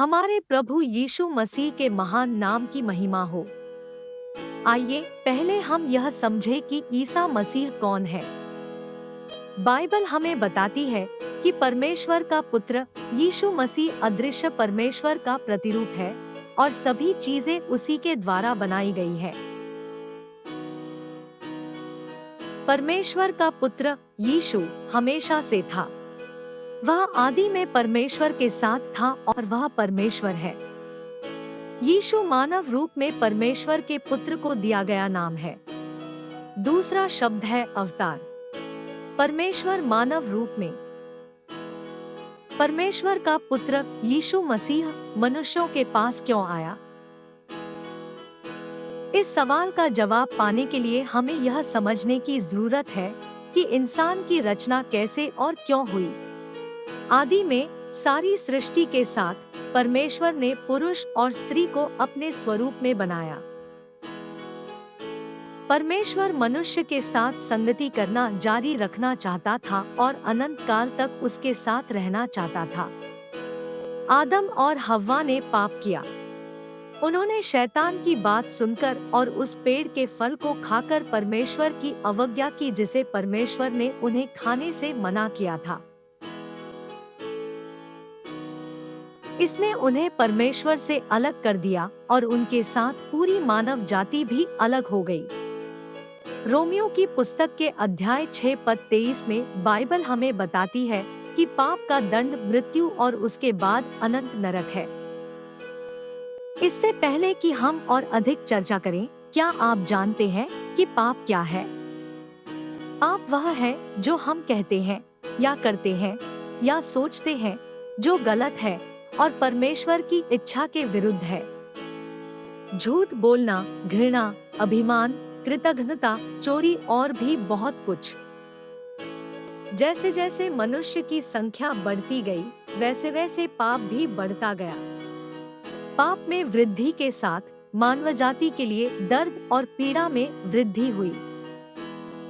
हमारे प्रभु यीशु मसीह के महान नाम की महिमा हो। आइए पहले हम यह समझें कि ईसा मसीह कौन है। बाइबल हमें बताती है कि परमेश्वर का पुत्र यीशु मसीह अदृश्य परमेश्वर का प्रतिरूप है और सभी चीजें उसी के द्वारा बनाई गई है। परमेश्वर का पुत्र यीशु हमेशा से था। वह आदि में परमेश्वर के साथ था और वह परमेश्वर है। यीशु मानव रूप में परमेश्वर के पुत्र को दिया गया नाम है। दूसरा शब्द है अवतार। परमेश्वर मानव रूप में। परमेश्वर का पुत्र यीशु मसीह मनुष्यों के पास क्यों आया? इस सवाल का जवाब पाने के लिए हमें यह समझने की जरूरत है कि इंसान की रचना कैसे और क्यों हुई। आदि में सारी सृष्टि के साथ परमेश्वर ने पुरुष और स्त्री को अपने स्वरूप में बनाया। परमेश्वर मनुष्य के साथ संगति करना जारी रखना चाहता था और अनंत काल तक उसके साथ रहना चाहता था। आदम और हव्वा ने पाप किया। उन्होंने शैतान की बात सुनकर और उस पेड़ के फल को खाकर परमेश्वर की अवज्ञा की जिसे परमेश्वर ने उन्हें खाने से मना किया था। इसने उन्हें परमेश्वर से अलग कर दिया और उनके साथ पूरी मानव जाति भी अलग हो गई। रोमियो की पुस्तक के अध्याय 6 पद 23 में बाइबल हमें बताती है कि पाप का दंड मृत्यु और उसके बाद अनंत नरक है। इससे पहले कि हम और अधिक चर्चा करें, क्या आप जानते हैं कि पाप क्या है? पाप वह है जो हम कहते हैं या करते हैं या सोचते हैं जो गलत है और परमेश्वर की इच्छा के विरुद्ध है। झूठ बोलना, घृणा, अभिमान, कृतघ्नता, चोरी और भी बहुत कुछ। जैसे जैसे मनुष्य की संख्या बढ़ती गई, वैसे वैसे पाप भी बढ़ता गया। पाप में वृद्धि के साथ मानव जाति के लिए दर्द और पीड़ा में वृद्धि हुई।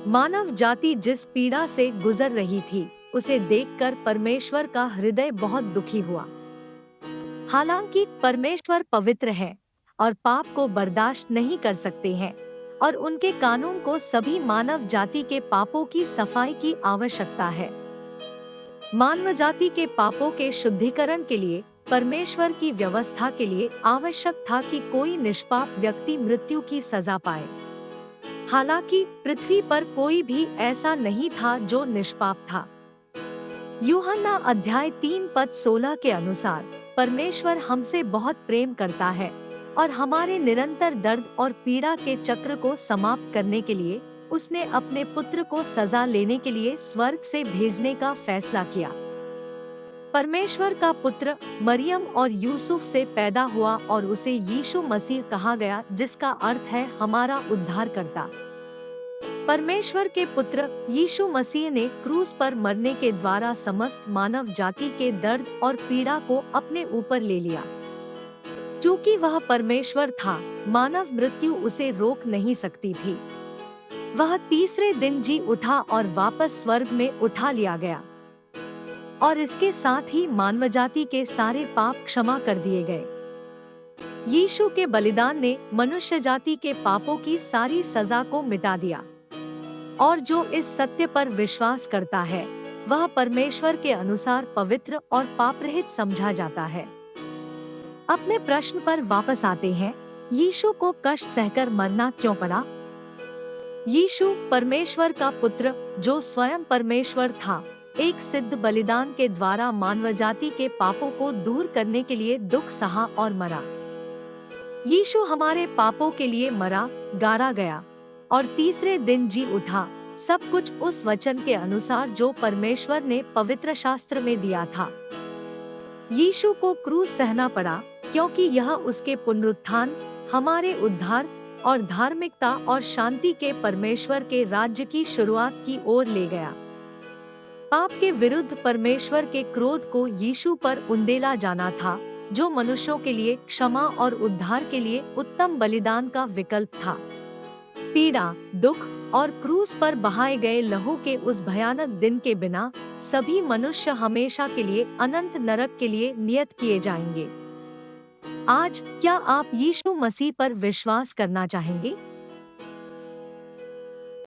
मानव जाति जिस पीड़ा से गुजर रही थी, उसे देखकर परमेश्वर का हृदय बहुत दुखी हुआ। हालांकि परमेश्वर पवित्र है और पाप को बर्दाश्त नहीं कर सकते हैं और उनके कानून को सभी मानव जाति के पापों की सफाई की आवश्यकता है। मानव जाति के पापों के शुद्धिकरण के लिए परमेश्वर की व्यवस्था के लिए आवश्यक था कि कोई निष्पाप व्यक्ति मृत्यु की सजा पाए। हालांकि पृथ्वी पर कोई भी ऐसा नहीं था जो निष्पाप था। यूहन्ना अध्याय 3 पद 16 के अनुसार परमेश्वर हमसे बहुत प्रेम करता है और हमारे निरंतर दर्द और पीड़ा के चक्र को समाप्त करने के लिए उसने अपने पुत्र को सजा लेने के लिए स्वर्ग से भेजने का फैसला किया। परमेश्वर का पुत्र मरियम और यूसुफ से पैदा हुआ और उसे यीशु मसीह कहा गया, जिसका अर्थ है हमारा उद्धारकर्ता। परमेश्वर के पुत्र यीशु मसीह ने क्रूस पर मरने के द्वारा समस्त मानव जाति के दर्द और पीड़ा को अपने ऊपर ले लिया। चूंकि वह परमेश्वर था, मानव मृत्यु उसे रोक नहीं सकती थी। वह तीसरे दिन जी उठा और वापस स्वर्ग में उठा लिया गया और इसके साथ ही मानव जाति के सारे पाप क्षमा कर दिए गए। यीशु के बलिदान ने मनुष्य जाति के पापों की सारी सजा को मिटा दिया और जो इस सत्य पर विश्वास करता है, वह परमेश्वर के अनुसार पवित्र और पापरहित समझा जाता है। अपने प्रश्न पर वापस आते हैं, यीशु को कष्ट सहकर मरना क्यों पड़ा? यीशु परमेश्वर का पुत्र जो स्वयं परमेश्वर था, एक सिद्ध बलिदान के द्वारा मानव जाति के पापों को दूर करने के लिए दुख सहा और मरा। यीशु हमारे पापों के लिए मरा, गाड़ा गया और तीसरे दिन जी उठा, सब कुछ उस वचन के अनुसार जो परमेश्वर ने पवित्र शास्त्र में दिया था। यीशु को क्रूस सहना पड़ा क्योंकि यह उसके पुनरुत्थान, हमारे उद्धार और धार्मिकता और शांति के परमेश्वर के राज्य की शुरुआत की ओर ले गया। पाप के विरुद्ध परमेश्वर के क्रोध को यीशु पर उंडेला जाना था, जो मनुष्यों के लिए क्षमा और उद्धार के लिए उत्तम बलिदान का विकल्प था। पीड़ा, दुख और क्रूस पर बहाए गए लहू के उस भयानक दिन के बिना सभी मनुष्य हमेशा के लिए अनंत नरक के लिए नियत किए जाएंगे। आज क्या आप यीशु मसीह पर विश्वास करना चाहेंगे?